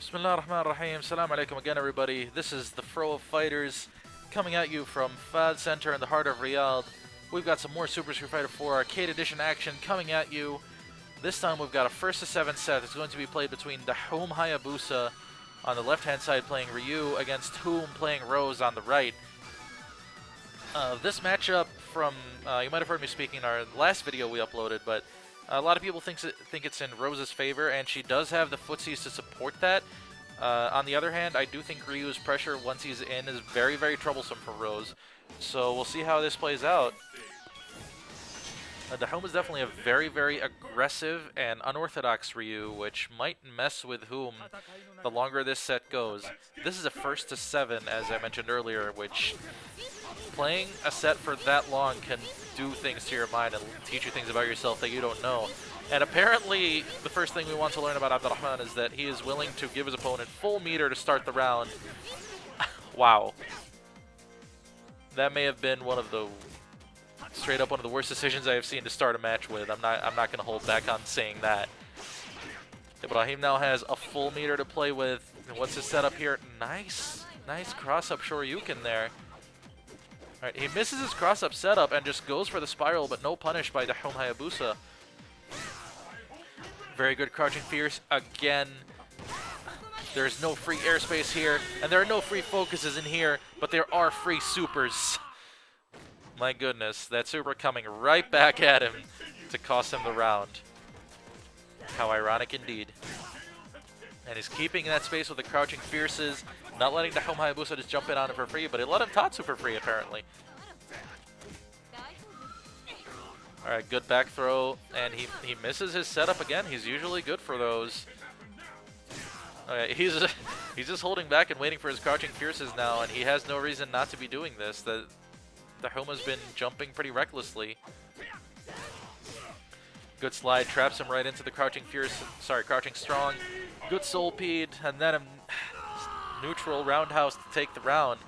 Bismillahirrahmanirrahim. Assalamu alaikum again, everybody. This is the Fro of Fighters coming at you from Fad Center in the heart of Riyadh. We've got some more Super Street Fighter 4 Arcade Edition action coming at you. This time we've got a first to 7 set. It's going to be played between Da7oom Hayabusa on the left-hand side playing Ryu against HooM playing Rose on the right. This matchup from, you might have heard me speaking in our last video we uploaded, but a lot of people think it's in Rose's favor, and she does have the footsies to support that. On the other hand, I do think Ryu's pressure once he's in is very, very troublesome for Rose. So we'll see how this plays out. Da7oom is definitely a very, very aggressive and unorthodox Ryu, which might mess with HooM the longer this set goes. This is a first to 7, as I mentioned earlier, which playing a set for that long can do things to your mind and teach you things about yourself that you don't know. And apparently, the first thing we want to learn about Abdurrahman is that he is willing to give his opponent full meter to start the round. Wow. That may have been one of the straight up one of the worst decisions I have seen to start a match with. I'm not going to hold back on saying that. Ibrahim now has a full meter to play with. And what's his setup here? Nice cross-up Shoryuken there. Alright, he misses his cross-up setup and just goes for the spiral, but no punish by Da7oom Hayabusa. Very good crouching fierce again. There's no free airspace here, and there are no free focuses in here, but there are free supers. My goodness, that super coming right back at him to cost him the round. How ironic indeed. And he's keeping that space with the crouching fierces, not letting Da7oom Hayabusa just jump in on him for free, but he let him Tatsu for free apparently. Alright, good back throw, and he misses his setup again. He's usually good for those. Okay, he's just holding back and waiting for his crouching fierces now, and he has no reason not to be doing this. The HooM has been jumping pretty recklessly. Good slide, traps him right into the crouching crouching strong. Good soul peed, and then a neutral roundhouse to take the round.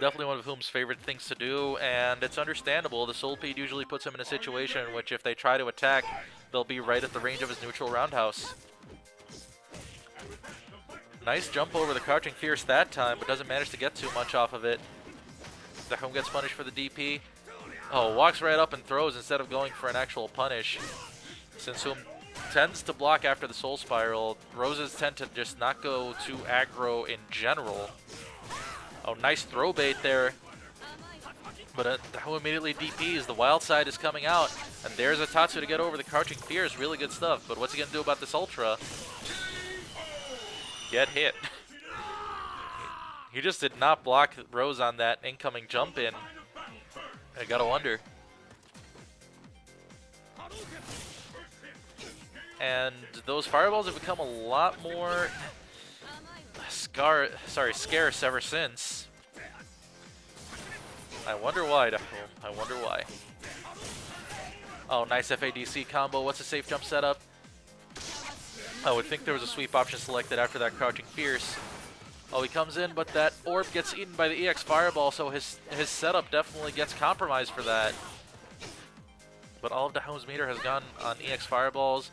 Definitely one of HooM's favorite things to do, and it's understandable. The soul peed usually puts him in a situation in which if they try to attack, they'll be right at the range of his neutral roundhouse. Nice jump over the crouching fierce that time, but doesn't manage to get too much off of it. Da7oom gets punished for the DP. Oh, walks right up and throws instead of going for an actual punish. Since HooM tends to block after the soul spiral, Roses tend to just not go too aggro in general. Oh, nice throw bait there. But Da7oom immediately DPs. The wild side is coming out. And there's a Tatsu to get over the crouching fierce. Really good stuff. But what's he going to do about this ultra? Get hit. He just did not block Rose on that incoming jump in. I gotta wonder. And those fireballs have become a lot more scarce ever since. I wonder why, Da7oom. I wonder why. Oh, nice FADC combo. What's a safe jump setup? I would think there was a sweep option selected after that crouching fierce. Oh, he comes in, but that orb gets eaten by the EX fireball, so his setup definitely gets compromised for that. But all of Da7oom's meter has gone on EX fireballs.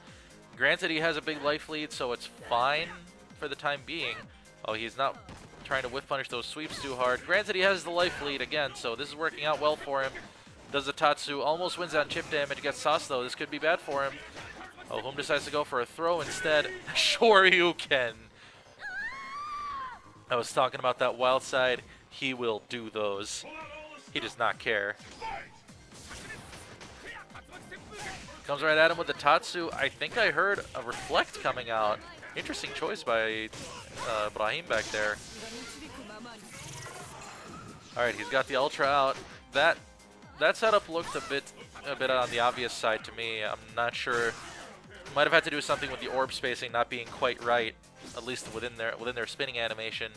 Granted, he has a big life lead, so it's fine for the time being. Oh, he's not trying to whiff punish those sweeps too hard. Granted, he has the life lead again, so this is working out well for him. Does the Tatsu, almost wins on chip damage, gets sauce though. This could be bad for him. Oh, HooM decides to go for a throw instead. Shoryuken. I was talking about that wild side. He will do those. He does not care. Comes right at him with the Tatsu. I think I heard a reflect coming out. Interesting choice by Ibrahim back there. Alright, he's got the ultra out. That setup looked a bit on the obvious side to me. I'm not sure. Might have had to do something with the orb spacing not being quite right, at least within their spinning animation.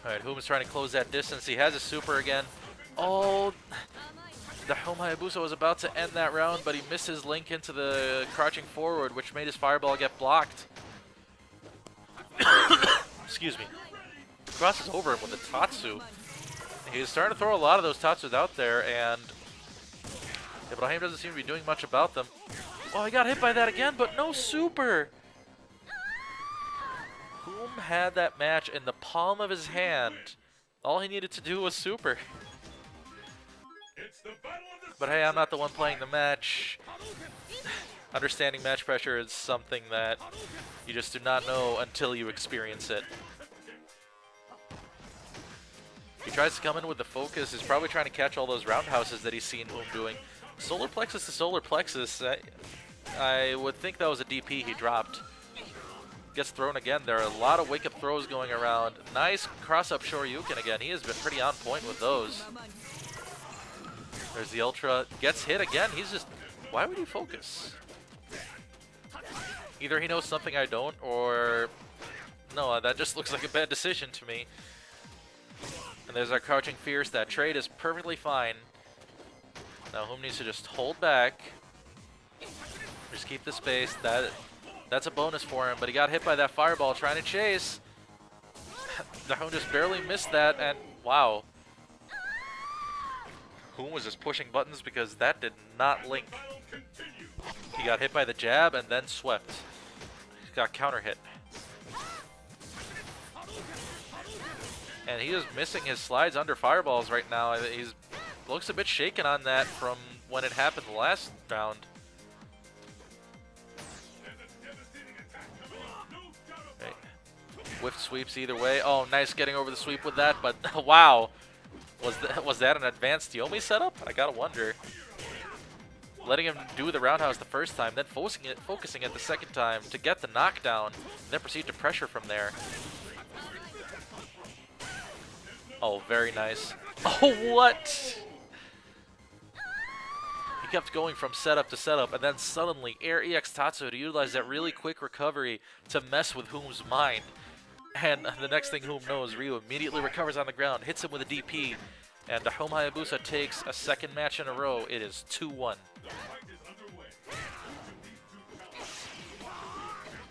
Alright, HooM is trying to close that distance. He has a super again. Oh, Da7oom Hayabusa was about to end that round, but he missed his link into the crouching forward, which made his fireball get blocked. Excuse me. Crosses over him with a Tatsu. He's starting to throw a lot of those Tatsus out there, and Ibrahim doesn't seem to be doing much about them. Oh, I got hit by that again, but no super. HooM had that match in the palm of his hand. All he needed to do was super. But hey, I'm not the one playing the match. Understanding match pressure is something that you just do not know until you experience it. He tries to come in with the focus. He's probably trying to catch all those roundhouses that he's seen HooM doing. Solar plexus to solar plexus. I would think that was a DP he dropped. Gets thrown again. There are a lot of wake-up throws going around. Nice cross-up Shoryuken again. He has been pretty on point with those. There's the Ultra. Gets hit again. He's just... Why would he focus? Either he knows something I don't, or... No, that just looks like a bad decision to me. And there's our Crouching Fierce. That trade is perfectly fine. Now HooM needs to just hold back. Just keep the space. That's a bonus for him, but he got hit by that fireball trying to chase. Da7oom just barely missed that, and wow. HooM was just pushing buttons because that did not link. He got hit by the jab and then swept. He got counter hit. And he is missing his slides under fireballs right now. He's looks a bit shaken on that from when it happened last round. Whiff sweeps either way. Oh, nice getting over the sweep with that, but wow. Was that an advanced Yomi setup? I gotta wonder. Letting him do the roundhouse the first time, then focusing it the second time to get the knockdown, and then proceed to pressure from there. Oh, very nice. Oh, what? He kept going from setup to setup, and then suddenly Air EX Tatsu to utilize that really quick recovery to mess with HooM's mind. And the next thing HooM knows, Ryu immediately recovers on the ground, hits him with a DP, and Da7oom Hayabusa takes a second match in a row. It is 2-1.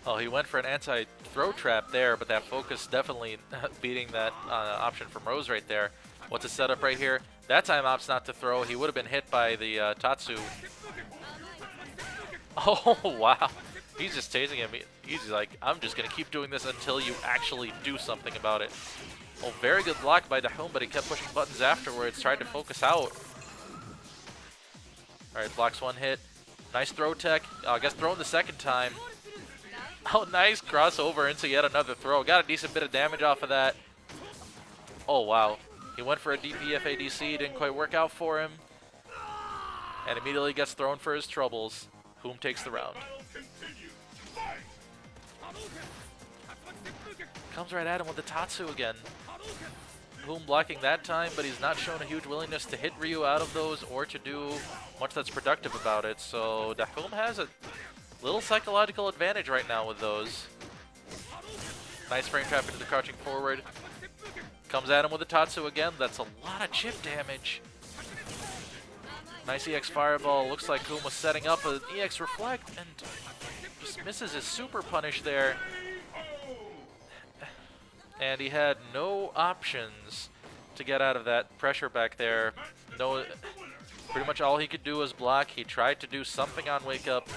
Oh, he went for an anti-throw trap there, but that focus definitely beating that option from Rose right there. What's his setup right here? That time opts not to throw. He would have been hit by the Tatsu. Oh, wow. He's just tasing him. He's like, I'm just going to keep doing this until you actually do something about it. Oh, very good block by Da7oom, but he kept pushing buttons afterwards, tried to focus out. Alright, blocks one hit. Nice throw tech. Gets thrown the second time. Oh, nice crossover into yet another throw. Got a decent bit of damage off of that. Oh, wow. He went for a DP FADC, didn't quite work out for him. And immediately gets thrown for his troubles. HooM takes the round. Comes right at him with the Tatsu again. HooM blocking that time, but he's not shown a huge willingness to hit Ryu out of those or to do much that's productive about it. So Da7oom has a little psychological advantage right now with those. Nice frame trap into the crouching forward. Comes at him with the Tatsu again. That's a lot of chip damage. Nice EX Fireball. Looks like HooM was setting up an EX Reflect and just misses his super punish there. And he had no options to get out of that pressure back there. No, pretty much all he could do was block. He tried to do something on Wake Up.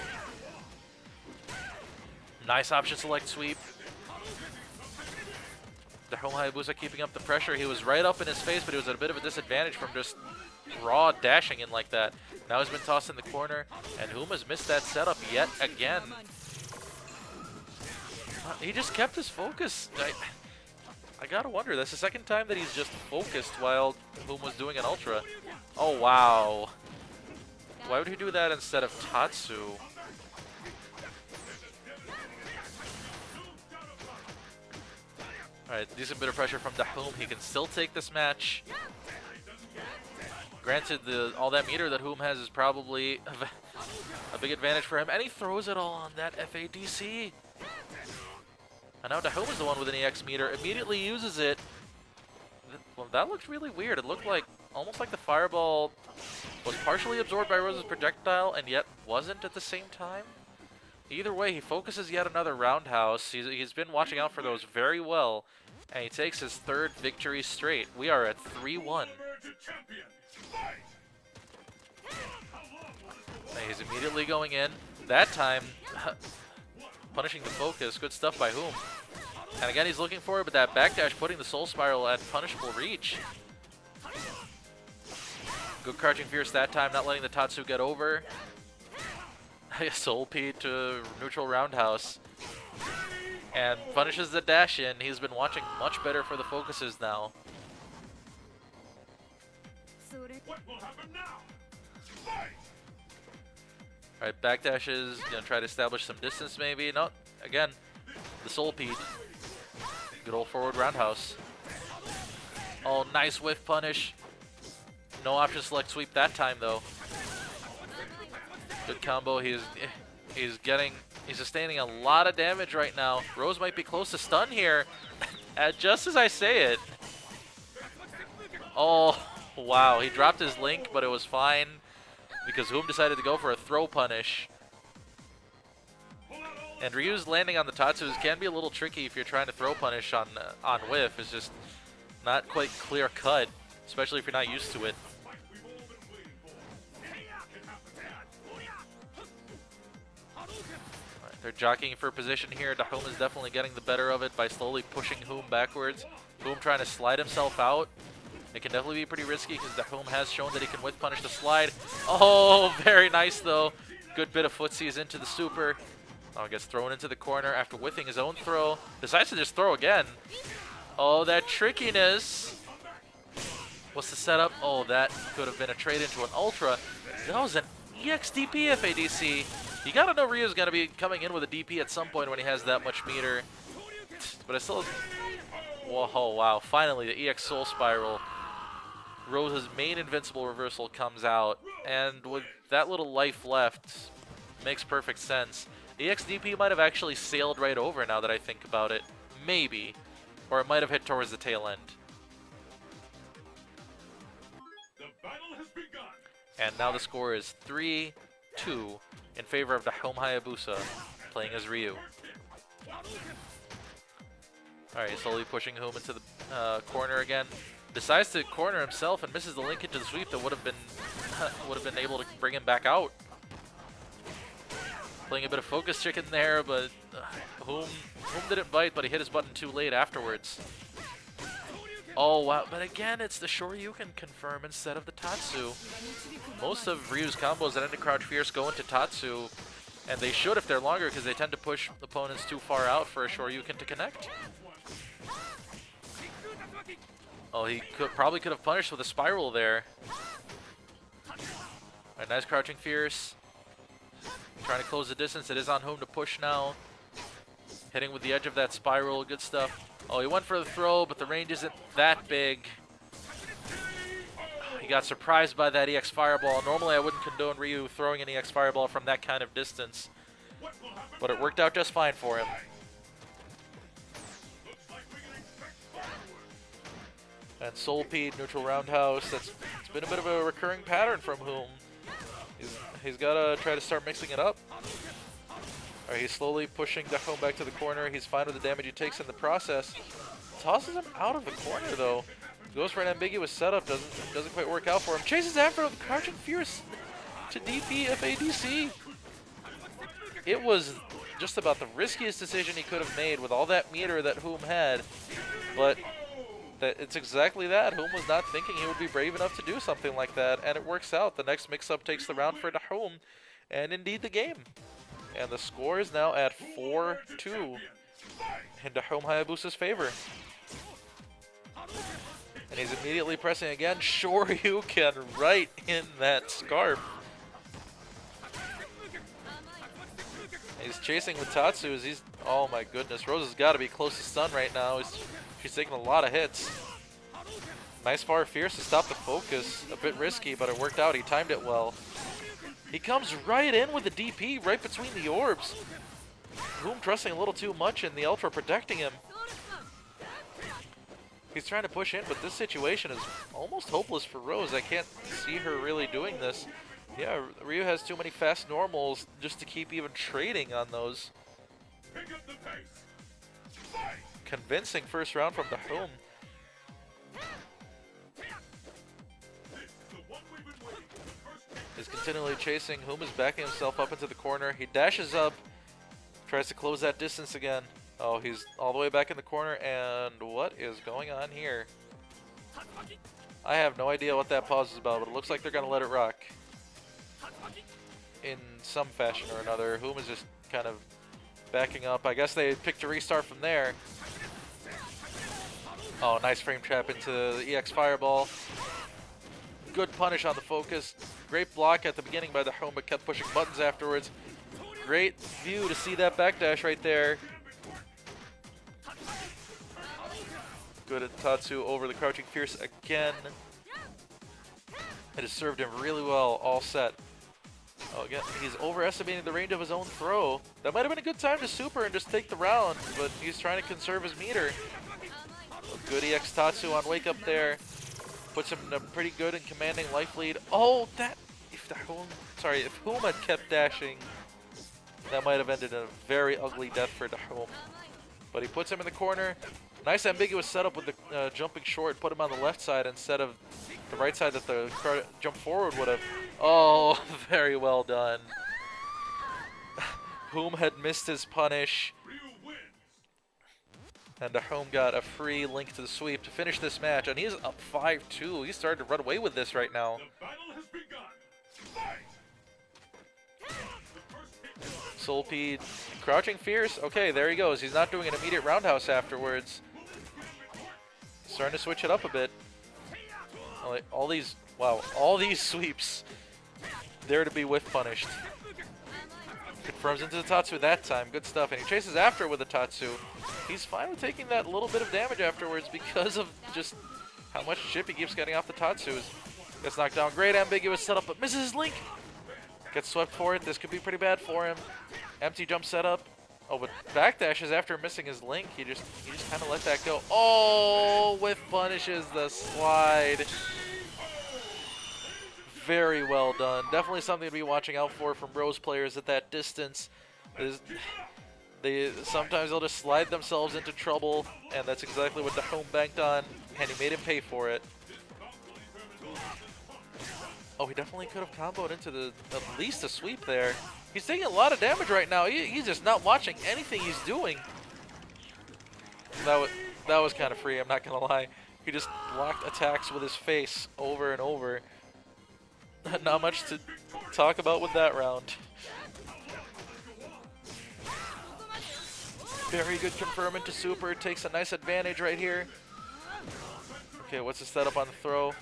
Nice option select sweep. Da7oom Hayabusa keeping up the pressure. He was right up in his face, but he was at a bit of a disadvantage from just raw dashing in like that. Now he's been tossed in the corner, and HooM has missed that setup yet again. He just kept his focus. I gotta wonder, that's the second time that he's just focused while HooM was doing an Ultra. Oh, wow. Why would he do that instead of Tatsu? Alright, decent bit of pressure from Da7oom. He can still take this match. Granted, all that meter that HooM has is probably a big advantage for him. And he throws it all on that FADC. And now Da7oom is the one with an EX meter. Immediately uses it. Well, that looked really weird. It looked like almost like the fireball was partially absorbed by Rose's projectile and yet wasn't at the same time. Either way, he focuses yet another roundhouse. He's been watching out for those very well, and he takes his third victory straight. We are at 3-1. He's immediately going in. That time, punishing the focus. Good stuff by HooM. And again, he's looking for it, but that backdash putting the Soul Spiral at punishable reach. Good crouching fierce that time, not letting the Tatsu get over. Soul P to neutral roundhouse. And punishes the dash in. He's been watching much better for the focuses now. What will happen now? Alright, backdashes, gonna try to establish some distance maybe. No, again, the Soul P. Good old forward roundhouse. Oh, nice whiff punish. No option select sweep that time though. Good combo. He's sustaining a lot of damage right now. Rose might be close to stun here. Just as I say it. Oh, wow. He dropped his link, but it was fine because HooM decided to go for a throw punish. And Ryu's landing on the Tatsus can be a little tricky if you're trying to throw punish on whiff. It's just not quite clear cut, especially if you're not used to it. They're jockeying for position here. Da7oom is definitely getting the better of it by slowly pushing HooM backwards. HooM trying to slide himself out. It can definitely be pretty risky because Da7oom has shown that he can whiff punish the slide. Oh, very nice though. Good bit of footsies into the super. Oh, gets thrown into the corner after whiffing his own throw. Decides to just throw again. Oh, that trickiness. What's the setup? Oh, that could have been a trade into an Ultra. That was an EXDP FADC. You gotta know Ryu's gonna be coming in with a DP at some point when he has that much meter. But I still... Whoa, wow. Finally, the EX Soul Spiral. Rose's main invincible reversal comes out. And with that little life left, makes perfect sense. EXDP might have actually sailed right over now that I think about it. Maybe. Or it might have hit towards the tail end. The battle has begun. And now the score is 3-2 in favor of Da7oom Hayabusa, playing as Ryu. Alright, slowly pushing HooM into the corner again. Decides to corner himself and misses the link into the sweep that would have been able to bring him back out. Playing a bit of focus chicken there, but HooM didn't bite, but he hit his button too late afterwards. Oh wow, but again, it's the Shoryuken confirm instead of the Tatsu. Most of Ryu's combos that end in crouch fierce go into Tatsu, and they should if they're longer because they tend to push opponents too far out for a Shoryuken to connect. Oh, he probably could have punished with a spiral there. Alright, nice crouching fierce. Trying to close the distance. It is on HooM to push now. Hitting with the edge of that spiral. Good stuff. Oh, he went for the throw, but the range isn't that big. He got surprised by that EX Fireball. Normally, I wouldn't condone Ryu throwing an EX Fireball from that kind of distance. But it worked out just fine for him. And Soul P, neutral roundhouse. It's been a bit of a recurring pattern from HooM. He's got to try to start mixing it up. Alright, he's slowly pushing Da7oom back to the corner. He's fine with the damage he takes in the process. Tosses him out of the corner though. Goes for an ambiguous setup. Doesn't quite work out for him. Chases after him, crouching fierce to DP FADC. It was just about the riskiest decision he could have made with all that meter that HooM had. But it's exactly that. HooM was not thinking he would be brave enough to do something like that, and it works out. The next mix-up takes the round for Da7oom, and indeed the game. And the score is now at 4-2 in Da7oom Hayabusa's favor. And he's immediately pressing again. Shoryuken right in that scarf. He's chasing with Tatsus. Oh my goodness, Rose has got to be close to stun right now. She's taking a lot of hits. Nice far fierce to stop the focus. A bit risky, but it worked out. He timed it well. He comes right in with the DP right between the orbs. HooM trusting a little too much and the Ultra protecting him. He's trying to push in, but this situation is almost hopeless for Rose. I can't see her really doing this. Yeah, Ryu has too many fast normals just to keep even trading on those. Convincing first round from Da7oom. is continually chasing. HooM is backing himself up into the corner. He dashes up, tries to close that distance again. Oh, he's all the way back in the corner, and what is going on here? I have no idea what that pause is about, but it looks like they're going to let it rock in some fashion or another. HooM is just kind of backing up. I guess they picked a restart from there. Oh, nice frame trap into the EX Fireball. Good punish on the focus. Great block at the beginning by the HooM, but kept pushing buttons afterwards. Great view to see that backdash right there. Good at Tatsu over the Crouching Fierce again. It has served him really well all set. Oh, again, he's overestimating the range of his own throw. That might have been a good time to super and just take the round, but he's trying to conserve his meter. A good EX Tatsu on wake up there. Puts him in a pretty good and commanding life lead. Oh, that... If HooM had kept dashing, that might have ended in a very ugly death for Da7oom. But he puts him in the corner. Nice ambiguous setup with the jumping short. Put him on the left side instead of the right side that the jump forward would have. Oh, very well done. HooM had missed his punish. And Da7oom got a free link to the sweep to finish this match. And he's up 5-2. He's starting to run away with this right now. The battle has begun. Fight! Soul P, Crouching Fierce. Okay, there he goes. He's not doing an immediate roundhouse afterwards. Starting to switch it up a bit. All these sweeps. There to be whiff punished. Confirms into the Tatsu that time. Good stuff. And he chases after with a Tatsu. He's finally taking that little bit of damage afterwards because of just how much chip he keeps getting off the Tatsus. Gets knocked down. Great ambiguous setup, but misses his link. Gets swept for it. This could be pretty bad for him. Empty jump setup. Oh, but backdashes after missing his link. He just kind of let that go. Oh, whiff punishes the slide. Very well done. Definitely something to be watching out for from Rose players at that distance. Sometimes they'll just slide themselves into trouble, and that's exactly what Da7oom banked on, and he made him pay for it. Oh, he definitely could have comboed into at least a sweep there. He's taking a lot of damage right now. He's just not watching anything he's doing. That was kind of free, I'm not gonna lie. He just blocked attacks with his face over and over. Not much to talk about with that round. Very good confirm into super. Takes a nice advantage right here. Okay, what's the setup on the throw?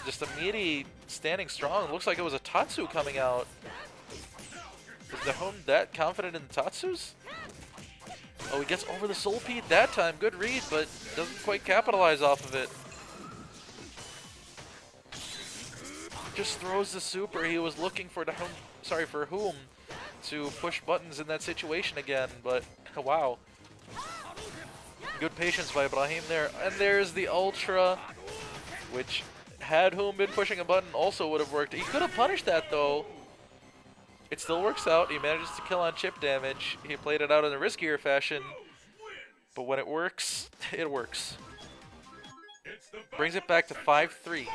Just a meaty standing strong. Looks like it was a Tatsu coming out. Is Da7oom that confident in the Tatsus? Oh, he gets over the Soul Pete that time. Good read, but doesn't quite capitalize off of it. Just throws the super. He was looking for HooM to push buttons in that situation again, but wow. Good patience by Ibrahim there. And there's the Ultra, which had HooM been pushing a button also would have worked. He could have punished that though. It still works out. He manages to kill on chip damage. He played it out in a riskier fashion, but when it works, it works. Brings it back to 5-3.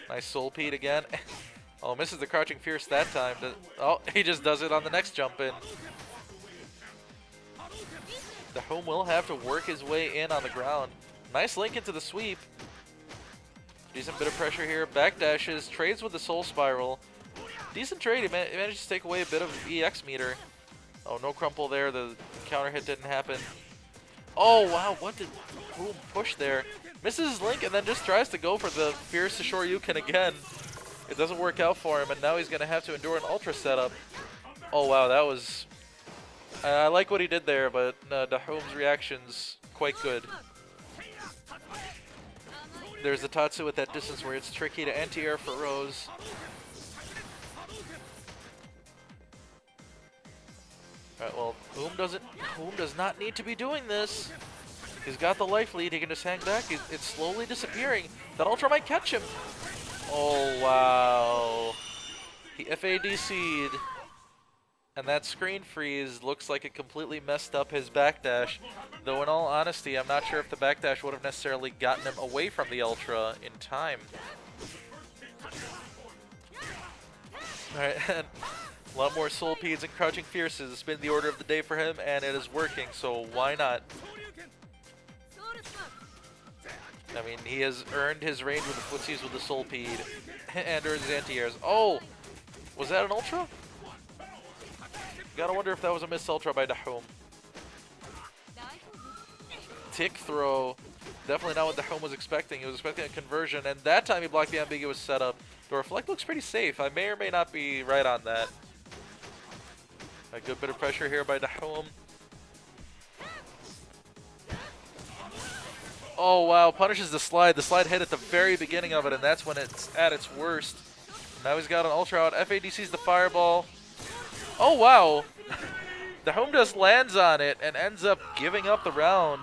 Nice Soul Pete again. Oh, misses the Crouching Fierce that time. Oh, he just does it on the next jump in. Da7oom will have to work his way in on the ground. Nice link into the sweep. Decent bit of pressure here. Backdashes, trades with the Soul Spiral. Decent trade. He managed to take away a bit of EX meter. Oh, no crumple there. The counter hit didn't happen. Oh, wow. What did HooM push there? Misses his link and then just tries to go for the Fierce to Shoryuken again. It doesn't work out for him, and now he's going to have to endure an Ultra setup. Oh, wow. That was... I like what he did there, but Da7oom's reaction's quite good. There's the Tatsu at that distance where it's tricky to anti-air for Rose. Alright, well, HooM does not need to be doing this. He's got the life lead, he can just hang back. It's slowly disappearing. That Ultra might catch him. Oh, wow. He FADC'd. And that screen freeze looks like it completely messed up his backdash. Though in all honesty, I'm not sure if the backdash would have necessarily gotten him away from the Ultra in time. Alright, and a lot more Soul Peds and Crouching Fierces. It's been the order of the day for him, and it is working, so why not? I mean, he has earned his range with the footsies with the Soul Ped and earned his anti-airs. Oh! Was that an Ultra? Gotta wonder if that was a missed Ultra by Da7oom. Tick throw. Definitely not what Da7oom was expecting. He was expecting a conversion, and that time he blocked the ambiguous setup. The reflect looks pretty safe. I may or may not be right on that. A good bit of pressure here by Da7oom. Oh wow, punishes the slide. The slide hit at the very beginning of it, and that's when it's at its worst. Now he's got an Ultra out. FADC's the fireball. Oh wow! Da7oom just lands on it and ends up giving up the round.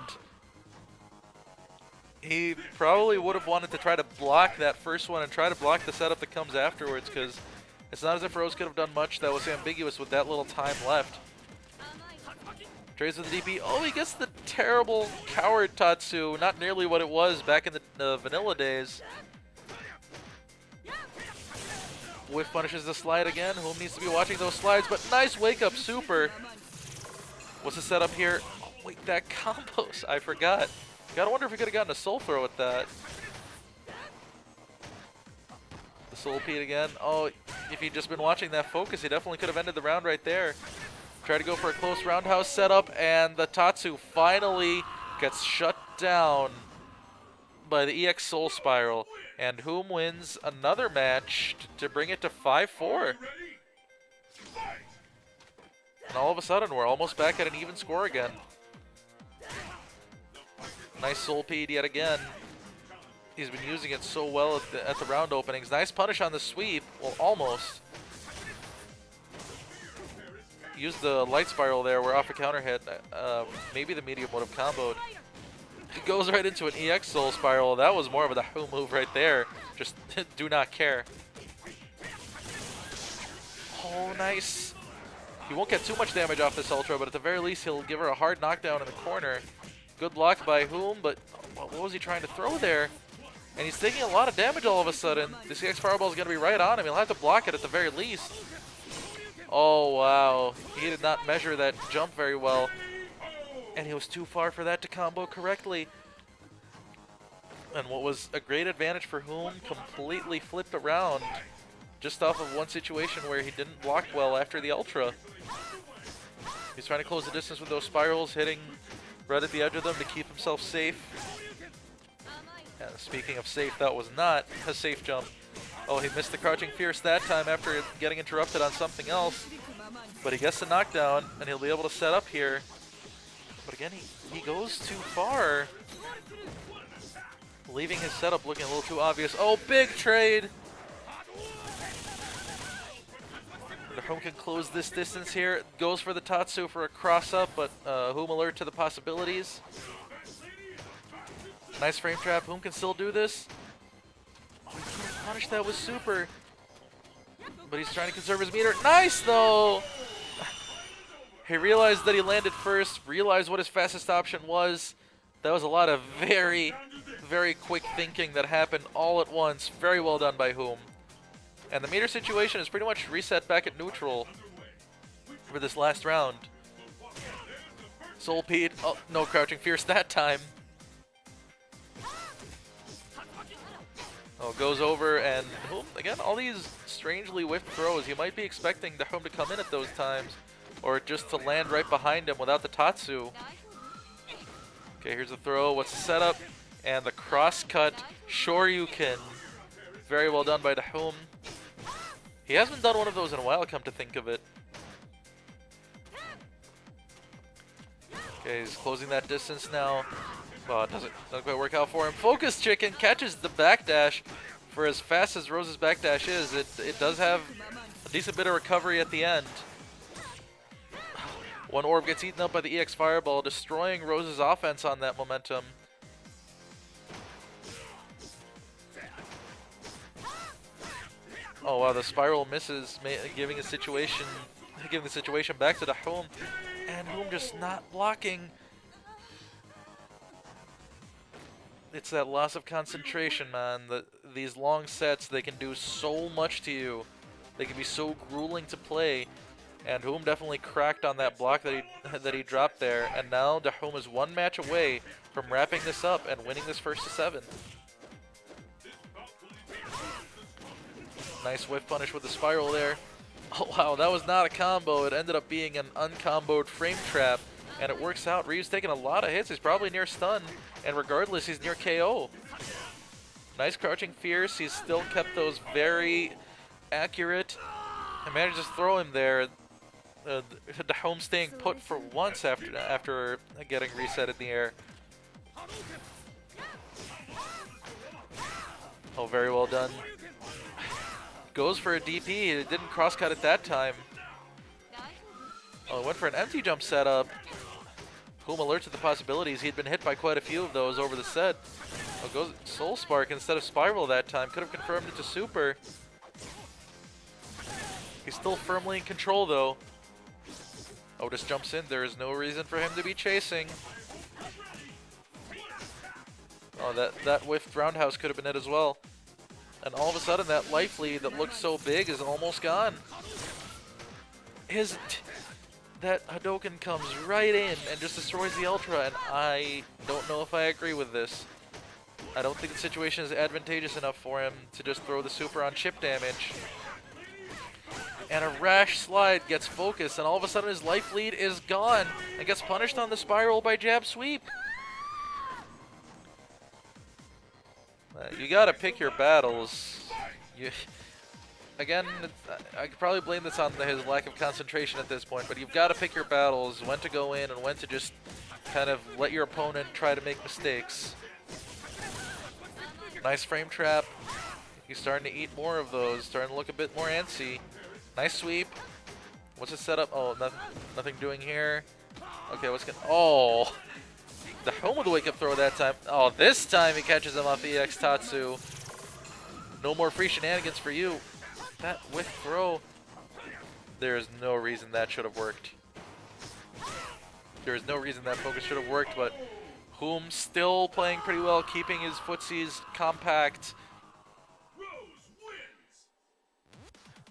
He probably would have wanted to try to block that first one and try to block the setup that comes afterwards, because it's not as if Rose could have done much that was ambiguous with that little time left. Trades with the DP. Oh, he gets the terrible coward Tatsu. Not nearly what it was back in the vanilla days. Whiff punishes the slide again. HooM needs to be watching those slides, but nice wake up super. What's the setup here? Oh, wait, that combos. I forgot. Gotta wonder if he could have gotten a soul throw with that. The Soul Pede again. Oh, if he'd just been watching that focus, he definitely could have ended the round right there. Try to go for a close roundhouse setup, and the Tatsu finally gets shut down by the EX Soul Spiral. And HooM wins another match to bring it to 5-4. And all of a sudden, we're almost back at an even score again. Nice Soul Pede yet again. He's been using it so well at the round openings. Nice punish on the sweep. Well, almost. Used the light spiral there. We're off a counter hit. Maybe the medium would have comboed. He goes right into an EX Soul Spiral. That was more of a Da7oom move right there. Just do not care. Oh, nice. He won't get too much damage off this Ultra, but at the very least, he'll give her a hard knockdown in the corner. Good block by HooM, but what was he trying to throw there? And he's taking a lot of damage all of a sudden. This EX Fireball is going to be right on him. He'll have to block it at the very least. Oh, wow. He did not measure that jump very well. And he was too far for that to combo correctly. And what was a great advantage for HooM completely flipped around just off of one situation where he didn't block well after the Ultra. He's trying to close the distance with those spirals, hitting right at the edge of them to keep himself safe. And speaking of safe, that was not a safe jump. Oh, he missed the Crouching Fierce that time after getting interrupted on something else. But he gets the knockdown, and he'll be able to set up here. But again, he goes too far. Leaving his setup looking a little too obvious. Oh, big trade! HooM can close this distance here. Goes for the Tatsu for a cross-up, but HooM alert to the possibilities. Nice frame trap. HooM can still do this. Oh, he can't punish that with super. But he's trying to conserve his meter. Nice, though! He realized that he landed first, realized what his fastest option was. That was a lot of very, very quick thinking that happened all at once. Very well done by HooM. And the meter situation is pretty much reset back at neutral for this last round. Soul Pede. Oh, no Crouching Fierce that time. Oh, goes over, and HooM, again, all these strangely whiffed throws. You might be expecting Da7oom to come in at those times, or just to land right behind him without the Tatsu. Okay, here's the throw. What's the setup? And the cross-cut Shoryuken. Very well done by Da7oom. He hasn't done one of those in a while, come to think of it. Okay, he's closing that distance now. Oh, it doesn't quite work out for him. Focus Chicken catches the backdash. For as fast as Rose's backdash is, it does have a decent bit of recovery at the end. One orb gets eaten up by the EX Fireball, destroying Rose's offense on that momentum. Oh wow, the spiral misses, giving the situation back to Da7oom, and HooM just not blocking. It's that loss of concentration, man. These long sets, they can do so much to you. They can be so grueling to play. And HooM definitely cracked on that block that he dropped there. And now Da7oom is one match away from wrapping this up and winning this first to 7. Nice whiff punish with the spiral there. Oh wow, that was not a combo. It ended up being an uncomboed frame trap. And it works out. Ryu's taking a lot of hits. He's probably near stun. And regardless, he's near KO. Nice crouching fierce. He's still kept those very accurate. And managed to throw him there. Da7oom staying put for once after getting reset in the air. Oh, very well done. Goes for a DP. It didn't cross-cut at that time. Oh, went for an empty jump setup. HooM alerts to the possibilities. He'd been hit by quite a few of those over the set. Oh, goes Soul Spark instead of Spiral that time. Could have confirmed it to Super. He's still firmly in control, though. Otis jumps in. There is no reason for him to be chasing. Oh, that whiffed roundhouse could have been it as well. And all of a sudden, that life lead that looked so big is almost gone. That Hadoken comes right in and just destroys the Ultra, and I don't know if I agree with this. I don't think the situation is advantageous enough for him to just throw the super on chip damage. And a rash slide gets focused, and all of a sudden his life lead is gone and gets punished on the spiral by jab sweep. You gotta pick your battles. Again, I could probably blame this on his lack of concentration at this point, but you've got to pick your battles, when to go in and when to just kind of let your opponent try to make mistakes. Nice frame trap. He's starting to eat more of those, starting to look a bit more antsy. Nice sweep. What's his setup? Oh, nothing doing here. Okay, what's going Oh! Da7oom with the wake-up throw that time. Oh, this time he catches him off EX Tatsu. No more free shenanigans for you. That whiff throw. There is no reason that should have worked. There is no reason that focus should have worked, but HooM still playing pretty well, keeping his footsies compact.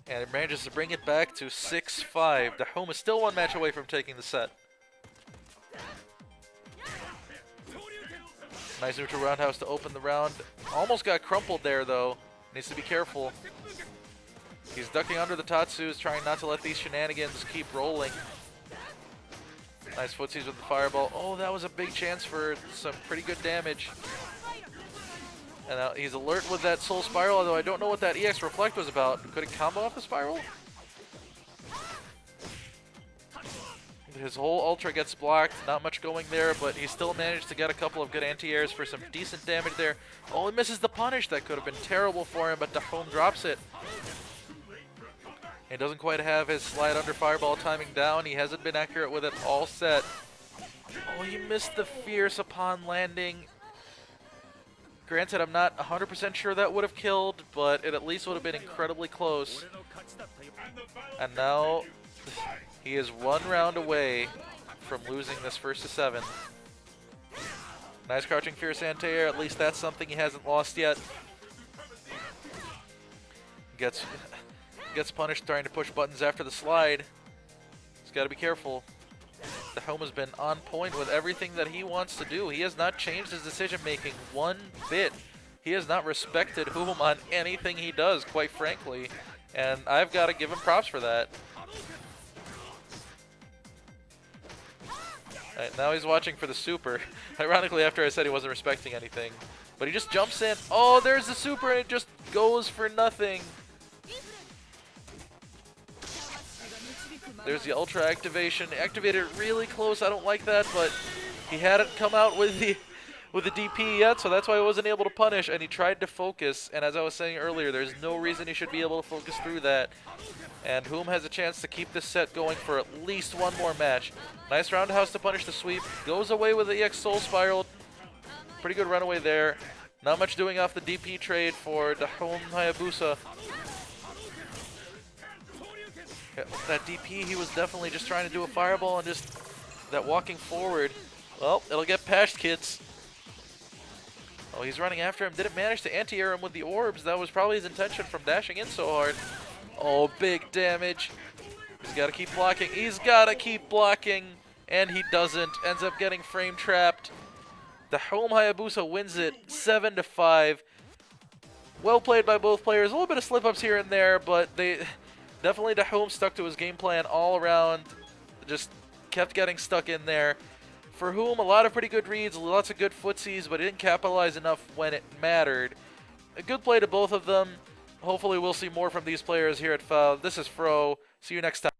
And it manages to bring it back to 6-5. Da7oom is still one match away from taking the set. Nice neutral roundhouse to open the round. Almost got crumpled there, though. Needs to be careful. He's ducking under the Tatsus, trying not to let these shenanigans keep rolling. Nice footsies with the fireball. Oh, that was a big chance for some pretty good damage. And now he's alert with that Soul Spiral, although I don't know what that EX Reflect was about. Could it combo off the Spiral? His whole Ultra gets blocked, not much going there, but he still managed to get a couple of good anti-airs for some decent damage there. Oh, he misses the punish. That could have been terrible for him, but Da7oom drops it. He doesn't quite have his slide under fireball timing down. He hasn't been accurate with it all set. Oh, he missed the fierce upon landing. Granted, I'm not 100% sure that would have killed, but it at least would have been incredibly close. And now he is one round away from losing this first to 7. Nice crouching fierce anti-air. At least that's something he hasn't lost yet. Gets punished trying to push buttons after the slide. He's got to be careful. Da7oom has been on point with everything that he wants to do. He has not changed his decision making one bit. He has not respected HooM on anything he does, quite frankly. And I've got to give him props for that. Right, now he's watching for the super. Ironically, after I said he wasn't respecting anything. But he just jumps in. Oh, there's the super, and it just goes for nothing. There's the Ultra activation. Activated really close. I don't like that, but he hadn't come out with the DP yet, so that's why he wasn't able to punish, and he tried to focus. And as I was saying earlier, there's no reason he should be able to focus through that. And HooM has a chance to keep this set going for at least one more match. Nice roundhouse to punish the sweep. Goes away with the EX Soul Spiral. Pretty good runaway there. Not much doing off the DP trade for Da7oom Hayabusa. That DP, he was definitely just trying to do a fireball and just that walking forward. Well, it'll get patched, kids. Oh, he's running after him. Didn't manage to anti-air him with the orbs. That was probably his intention from dashing in so hard. Oh, big damage. He's got to keep blocking. He's got to keep blocking. And he doesn't. Ends up getting frame trapped. The HooM Hayabusa wins it 7-5. Well played by both players. A little bit of slip-ups here and there, but they definitely Da7oom stuck to his game plan all around. Just kept getting stuck in there. For HooM, a lot of pretty good reads, lots of good footsies, but he didn't capitalize enough when it mattered. A good play to both of them. Hopefully we'll see more from these players here at Fal. This is Fro. See you next time.